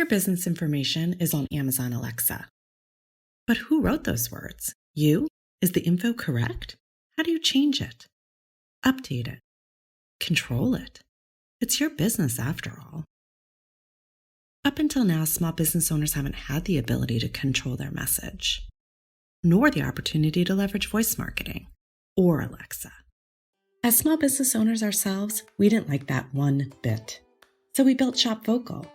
Your business information is on Amazon Alexa. But who wrote those words? You? Is the info correct? How do you change it? Update it? Control it? It's your business after all. Up until now, small business owners haven't had the ability to control their message, nor the opportunity to leverage voice marketing or Alexa. As small business owners ourselves, we didn't like that one bit. So we built Shop Vocal.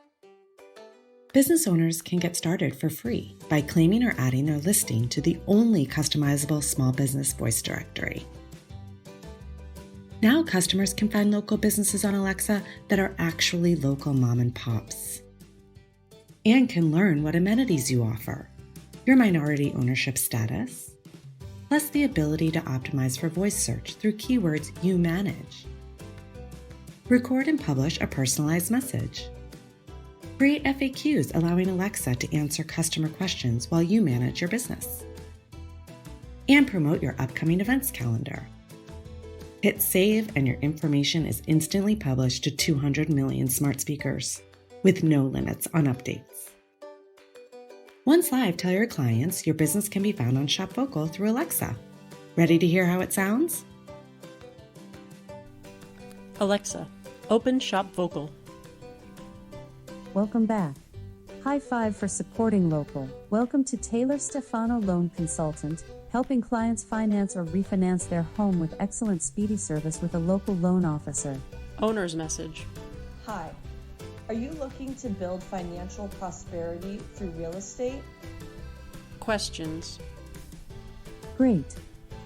Business owners can get started for free by claiming or adding their listing to the only customizable small business voice directory. Now customers can find local businesses on Alexa that are actually local mom and pops, and can learn what amenities you offer, your minority ownership status, plus the ability to optimize for voice search through keywords you manage. Record and publish a personalized message. Create FAQs allowing Alexa to answer customer questions while you manage your business. And promote your upcoming events calendar. Hit save and your information is instantly published to 200 million smart speakers with no limits on updates. Once live, tell your clients your business can be found on Shop Vocal through Alexa. Ready to hear how it sounds? Alexa, open Shop Vocal. Welcome back. High five for supporting local. Welcome to Taylor Stefano Loan Consultant, helping clients finance or refinance their home with excellent speedy service with a local loan officer. Owner's message. Hi. Are you looking to build financial prosperity through real estate? Questions. Great.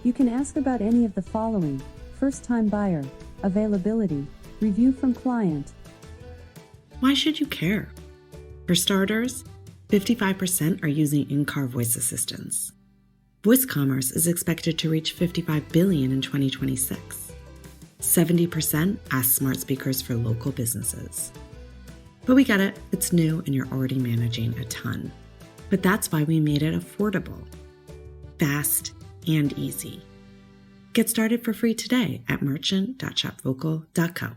You can ask about any of the following: first-time buyer, availability, review from client. Why should you care? For starters, 55% are using in-car voice assistants. Voice commerce is expected to reach $55 billion in 2026. 70% ask smart speakers for local businesses. But we get it, it's new and you're already managing a ton. But that's why we made it affordable, fast, and easy. Get started for free today at merchant.shopvocal.co.